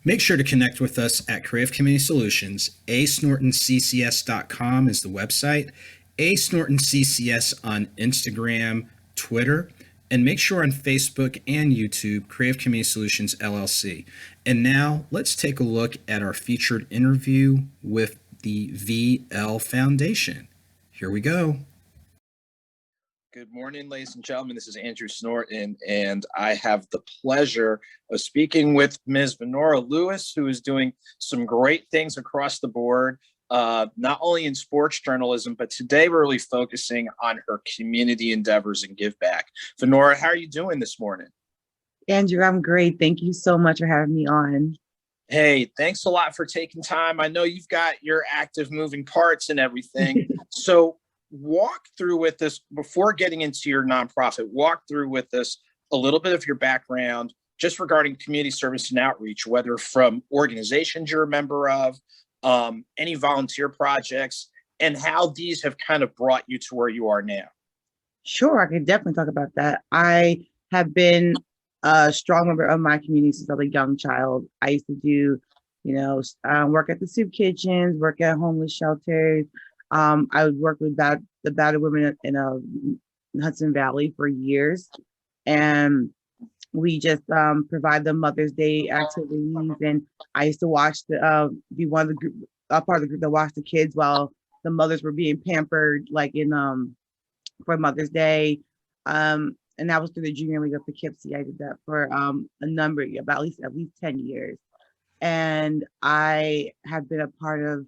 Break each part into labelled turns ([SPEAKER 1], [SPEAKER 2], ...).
[SPEAKER 1] Make sure to connect with us at Creative Community Solutions. asnortonccs.com is the website, asnortonccs on Instagram, Twitter, and make sure on Facebook and YouTube, Creative Community Solutions LLC. And now let's take a look at our featured interview with the VL Foundation. Here we go. Good morning, ladies and gentlemen. This is Andrew Snorton, and I have the pleasure of speaking with Ms. Vonora Lewis, who is doing some great things across the board, not only in sports journalism, but today we're really focusing on her community endeavors and give back. Vonora, how are you doing this morning?
[SPEAKER 2] Andrew, I'm great. Thank you so much for having me on.
[SPEAKER 1] Hey, thanks a lot for taking time. I know you've got your active moving parts and everything. So walk through with us, before getting into your nonprofit, walk through with us a little bit of your background just regarding community service and outreach, whether from organizations you're a member of, any volunteer projects, and how these have kind of brought you to where you are now.
[SPEAKER 2] Sure, I can definitely talk about that. I have been a strong member of my community since I was a young child. I used to do, work at the soup kitchens, work at homeless shelters. I would work with the battered women in Hudson Valley for years. And we just provide the Mother's Day activities. And I used to be one of the group, part of the group that watched the kids while the mothers were being pampered, like for Mother's Day. And that was through the Junior League of Poughkeepsie. I did that for a number of years, about at least 10 years. And I have been a part of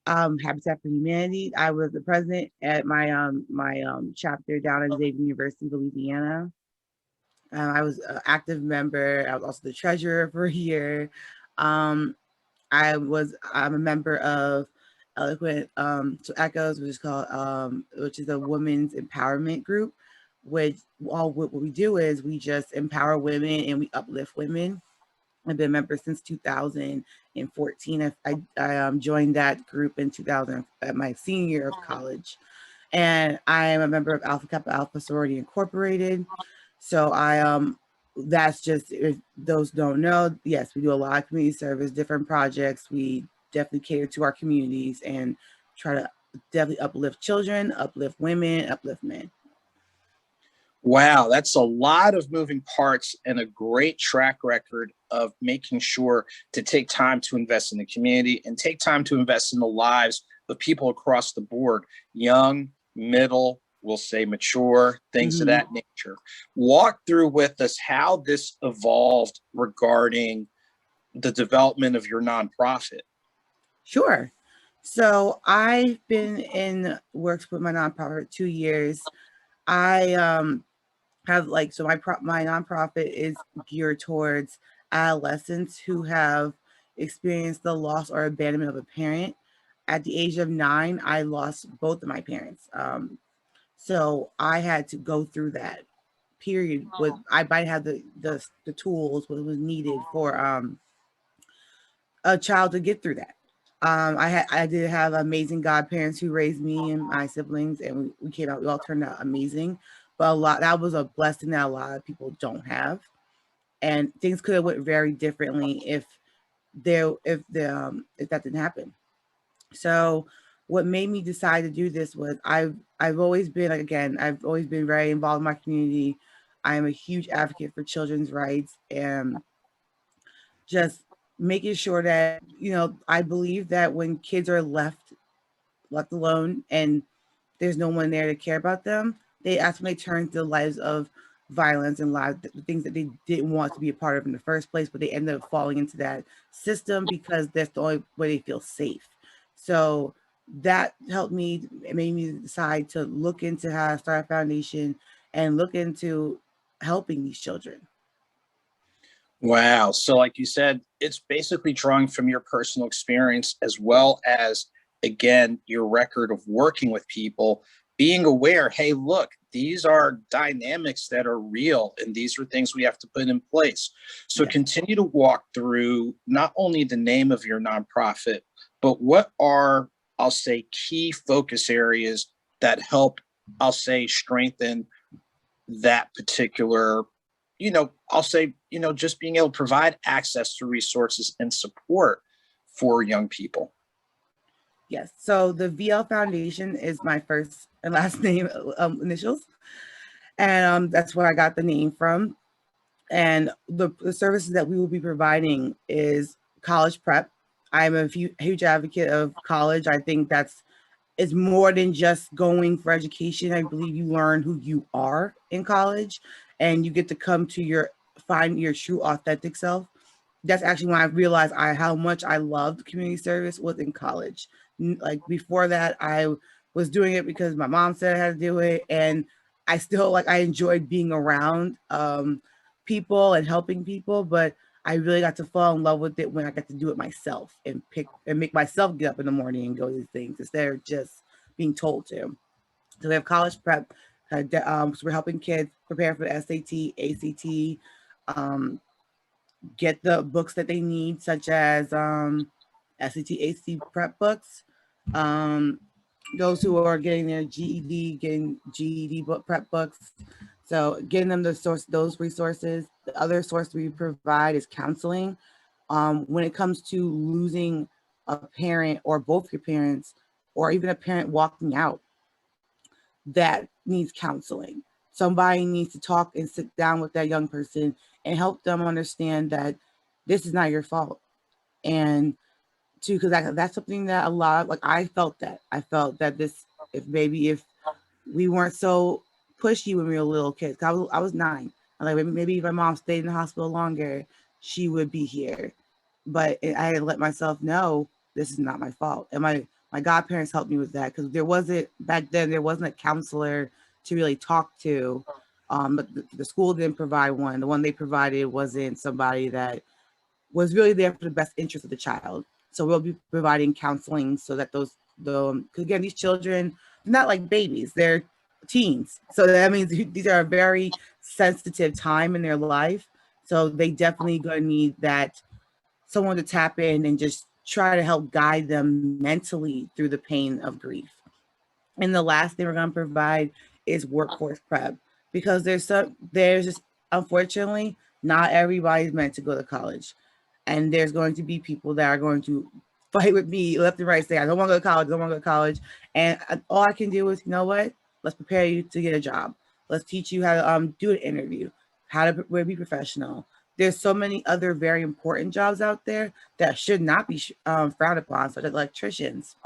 [SPEAKER 2] Habitat for Humanity. I was the president at my chapter down at Xavier University, Louisiana. I was an active member. I was also the treasurer for a year. I'm a member of Eloquent to Echoes, which is a women's empowerment group. What we do is we just empower women and we uplift women. I've been a member since 2014. I joined that group in 2000 at my senior year of college, and I am a member of Alpha Kappa Alpha Sorority Incorporated. So that's just, if those don't know, yes, we do a lot of community service, different projects. We definitely cater to our communities and try to definitely uplift children, uplift women, uplift men.
[SPEAKER 1] Wow, that's a lot of moving parts and a great track record of making sure to take time to invest in the community and take time to invest in the lives of people across the board, young, middle, we'll say mature, things of that nature. Walk through with us how this evolved regarding the development of your nonprofit.
[SPEAKER 2] Sure. So I've been in works with my nonprofit for 2 years. I have my nonprofit is geared towards adolescents who have experienced the loss or abandonment of a parent. At the age of 9, I lost both of my parents. So I had to go through that period with, I might have the tools, what was needed for a child to get through that. I did have amazing godparents who raised me and my siblings, and we all turned out amazing. But that was a blessing that a lot of people don't have, and things could have went very differently if that didn't happen. So what made me decide to do this was I've always been, I've always been very involved in my community. I am a huge advocate for children's rights and just making sure that, I believe that when kids are left alone and there's no one there to care about them, that's when they turn to lives of violence and things that they didn't want to be a part of in the first place, but they end up falling into that system because that's the only way they feel safe. So that helped me, it made me decide to look into how to start a foundation and look into helping these children.
[SPEAKER 1] Wow. So like you said, it's basically drawing from your personal experience as well as, again, your record of working with people, being aware, hey, look, these are dynamics that are real and these are things we have to put in place. So continue to walk through not only the name of your nonprofit, but what are, I'll say, key focus areas that help, I'll say, strengthen that particular
[SPEAKER 3] I'll say, just being able to provide access to resources and support for young people.
[SPEAKER 2] Yes. So the VL Foundation is my first and last name initials. And that's where I got the name from. And the services that we will be providing is college prep. I'm a huge advocate of college. I think it's more than just going for education. I believe you learn who you are in college, and you get to find your true authentic self. That's actually when I realized how much I loved community service was in college. Like before that, I was doing it because my mom said I had to do it, and I still I enjoyed being around people and helping people, but I really got to fall in love with it when I got to do it myself and make myself get up in the morning and go to these things instead of just being told to. So we have college prep. So we're helping kids prepare for the SAT, ACT, get the books that they need, such as SAT, ACT prep books. Those who are getting their GED, getting GED book prep books. So getting them those resources. The other source we provide is counseling. When it comes to losing a parent or both your parents, or even a parent walking out, that needs counseling. Somebody needs to talk and sit down with that young person and help them understand that this is not your fault. And because that's something that a lot of, I felt that this, if we weren't so pushy when we were little kids. I was 9. I'm like, maybe if my mom stayed in the hospital longer, she would be here. But I had to let myself know this is not my fault. And my godparents helped me with that, because there wasn't a counselor to really talk to. But the school didn't provide one. The one they provided wasn't somebody that was really there for the best interest of the child. So we'll be providing counseling so that because again, these children, they're not like babies, they're teens. So that means these are a very sensitive time in their life. So they definitely going to need someone to tap in and just try to help guide them mentally through the pain of grief. And the last thing we're going to provide is workforce prep, because there's just, unfortunately, not everybody's meant to go to college. And there's going to be people that are going to fight with me left and right, say, I don't want to go to college, I don't want to go to college. And all I can do is, you know what? Let's prepare you to get a job. Let's teach you how to do an interview, how to be professional. There's so many other very important jobs out there that should not be frowned upon, such as electricians,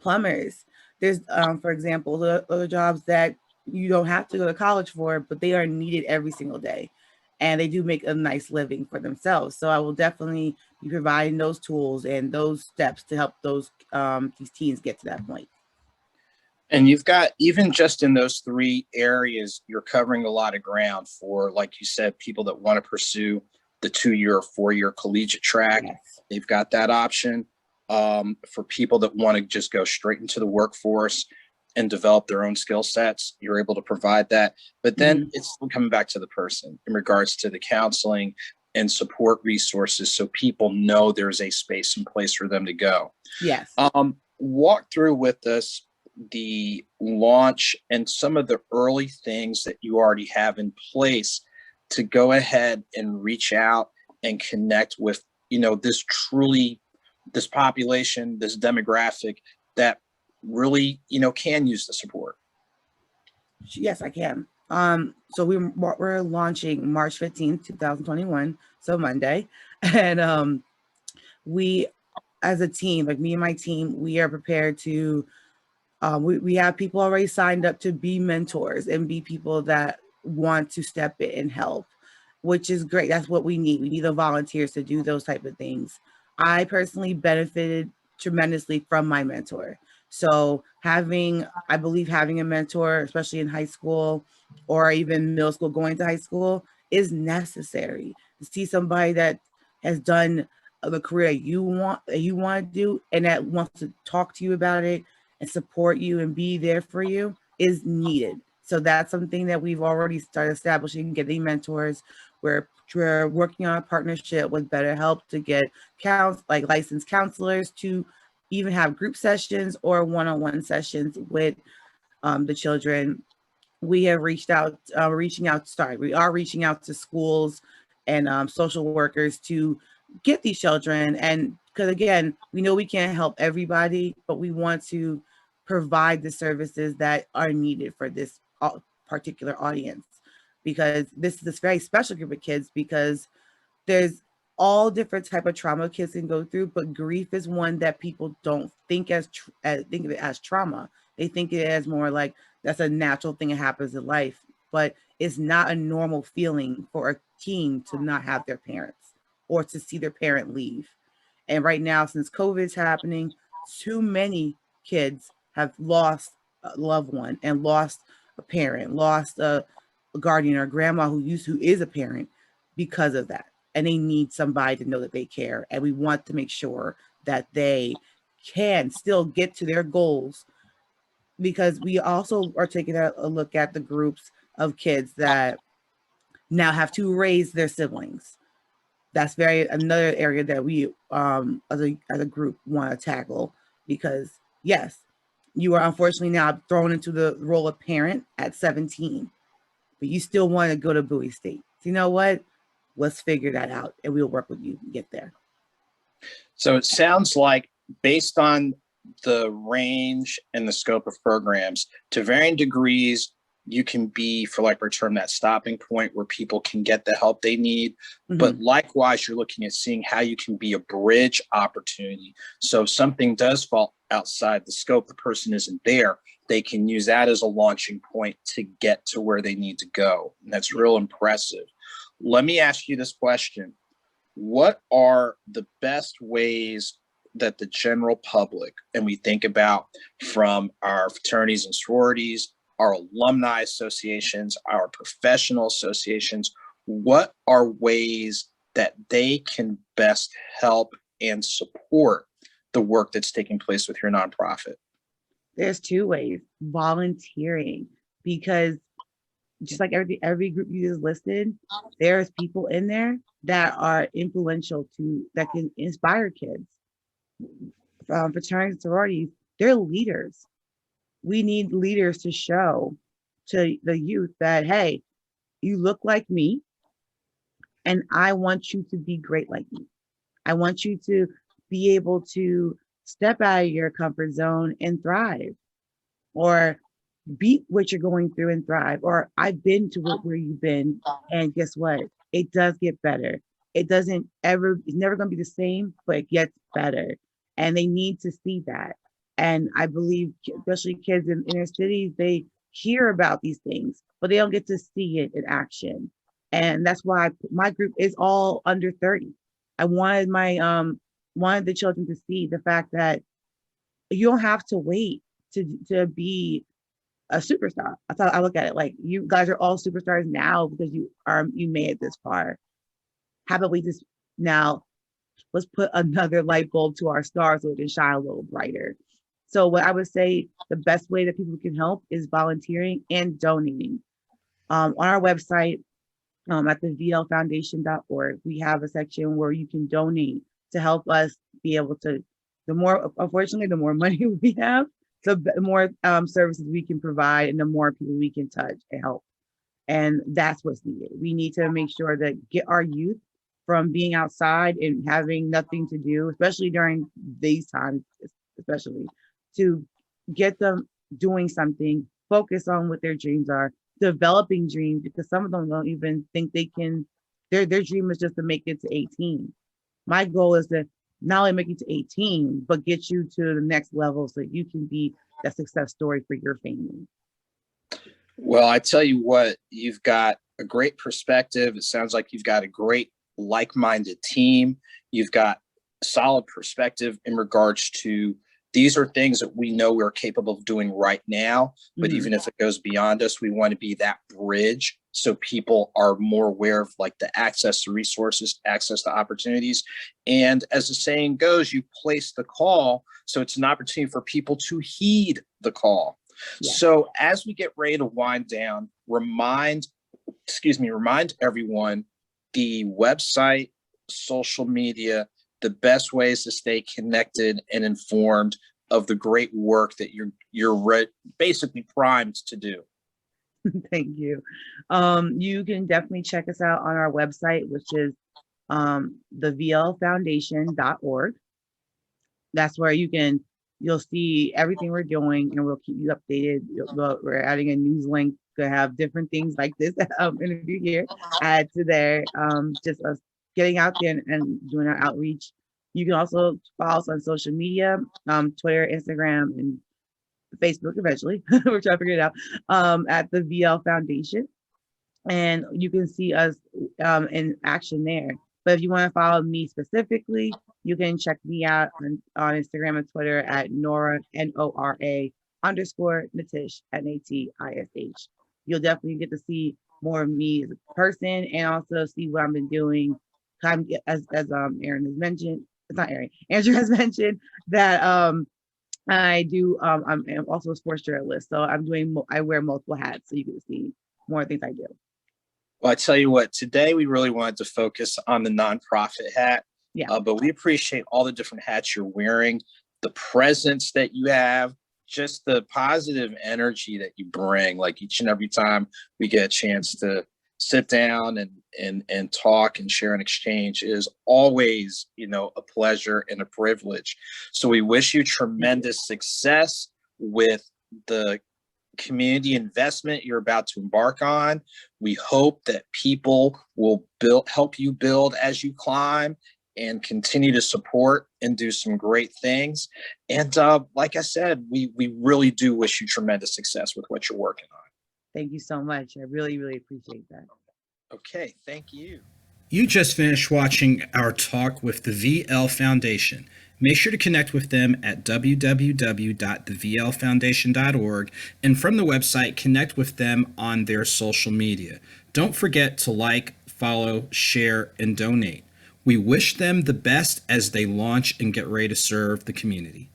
[SPEAKER 2] plumbers. There's, for example, other jobs that you don't have to go to college for, but they are needed every single day. And they do make a nice living for themselves. So I will definitely be providing those tools and those steps to help these teens get to that point.
[SPEAKER 3] And you've got, even just in those 3 areas, you're covering a lot of ground for, like you said, people that want to pursue the 2-year or 4-year collegiate track. Yes. They've got that option. For people that want to just go straight into the workforce and develop their own skill sets, you're able to provide that. But then it's coming back to the person in regards to the counseling and support resources, so people know there's a space and place for them to go.
[SPEAKER 2] Yes.
[SPEAKER 3] Walk through with us the launch and some of the early things that you already have in place to go ahead and reach out and connect with, this population, this demographic that really, can use the support.
[SPEAKER 2] Yes, I can. So we're launching March 15th, 2021, so Monday. And we, as a team, like me and my team, we are prepared to, we have people already signed up to be mentors and be people that want to step in and help, which is great. That's what we need. We need the volunteers to do those type of things. I personally benefited tremendously from my mentor. So I believe having a mentor, especially in high school or even middle school, going to high school, is necessary. To see somebody that has done the career you want to do, and that wants to talk to you about it and support you and be there for you, is needed. So that's something that we've already started establishing, getting mentors. We're working on a partnership with BetterHelp to get licensed counselors to even have group sessions or one-on-one sessions with the children. we have we are reaching out to schools and social workers to get these children. And because again, we know we can't help everybody, but we want to provide the services that are needed for this particular audience, because this is this very special group of kids, because there's all different type of trauma kids can go through, but grief is one that people don't think think of it as trauma. They think it as more like that's a natural thing that happens in life, but it's not a normal feeling for a teen to not have their parents or to see their parent leave. And right now, since COVID is happening, too many kids have lost a loved one and lost a parent, lost a guardian or a grandma who is a parent because of that. And they need somebody to know that they care. And we want to make sure that they can still get to their goals, because we also are taking a look at the groups of kids that now have to raise their siblings. That's another area that we as a group want to tackle, because yes, you are unfortunately now thrown into the role of parent at 17, but you still want to go to Bowie State. So you know what? Let's figure that out and we'll work with you to get there.
[SPEAKER 3] So it sounds like, based on the range and the scope of programs, to varying degrees, you can be, for lack of a term, that stopping point where people can get the help they need. Mm-hmm. But likewise, you're looking at seeing how you can be a bridge opportunity. So if something does fall outside the scope, the person isn't there, they can use that as a launching point to get to where they need to go. And that's real impressive. Let me ask you this question. What are the best ways that the general public, and we think about from our fraternities and sororities, our alumni associations, our professional associations, what are ways that they can best help and support the work that's taking place with your nonprofit?
[SPEAKER 2] There's two ways. Volunteering, because just like every group you just listed, there's people in there that are influential that can inspire kids. Fraternities and sororities, they're leaders. We need leaders to show to the youth that, hey, you look like me, and I want you to be great like me. I want you to be able to step out of your comfort zone and thrive, or beat what you're going through and thrive. Or I've been to where you've been, and guess what? It does get better. It's never going to be the same, but it gets better. And they need to see that. And I believe, especially kids in inner cities, they hear about these things, but they don't get to see it in action. And that's why my group is all under 30. I wanted wanted the children to see the fact that you don't have to wait to be a superstar. I look at it like, you guys are all superstars now because you made it this far. How about we just now, let's put another light bulb to our star so it can shine a little brighter. So what I would say, the best way that people can help is volunteering and donating. On our website, at the vlfoundation.org, we have a section where you can donate to help us be able to, unfortunately, the more money we have, the more services we can provide and the more people we can touch and help. And that's what's needed. We need to make sure that get our youth from being outside and having nothing to do, especially during these times, especially, to get them doing something, focus on what their dreams are, developing dreams, because some of them don't even think they can, their dream is just to make it to 18. My goal is to not only make it to 18, but get you to the next level so you can be that success story for your family.
[SPEAKER 3] Well, I tell you what, you've got a great perspective. It sounds like you've got a great like-minded team. You've got solid perspective in regards to, these are things that we know we're capable of doing right now, but even if it goes beyond us, we want to be that bridge so people are more aware of like the access to resources, access to opportunities. And as the saying goes, you place the call, so it's an opportunity for people to heed the call. Yeah. So as we get ready to wind down, remind everyone the website, social media, the best ways to stay connected and informed of the great work that you're basically primed to do.
[SPEAKER 2] Thank you. You can definitely check us out on our website, which is thevlfoundation.org. That's where you'll see everything we're doing, and we'll keep you updated. We're adding a news link to have different things like this interview here add to there. Just us getting out there and doing our outreach. You can also follow us on social media, Twitter, Instagram, and Facebook eventually. We're trying to figure it out, at the VL Foundation. And you can see us in action there. But if you want to follow me specifically, you can check me out on Instagram and Twitter at Nora, Nora underscore Natish, Natish. You'll definitely get to see more of me as a person and also see what I've been doing. As Aaron has mentioned, it's not Aaron, Andrew has mentioned that I do I'm also a sports journalist. So I wear multiple hats, so you can see more things I do.
[SPEAKER 3] Well, I tell you what, today we really wanted to focus on the nonprofit hat.
[SPEAKER 2] Yeah.
[SPEAKER 3] But we appreciate all the different hats you're wearing, the presence that you have, just the positive energy that you bring. Like each and every time we get a chance to sit down and talk and share and exchange is always, a pleasure and a privilege. So we wish you tremendous success with the community investment you're about to embark on. We hope that people will help you build as you climb and continue to support and do some great things. And like I said, we really do wish you tremendous success with what you're working on.
[SPEAKER 2] Thank you so much. I really, really appreciate that.
[SPEAKER 3] Okay, thank you.
[SPEAKER 1] You just finished watching our talk with the VL Foundation. Make sure to connect with them at www.thevlfoundation.org, and from the website, connect with them on their social media. Don't forget to like, follow, share, and donate. We wish them the best as they launch and get ready to serve the community.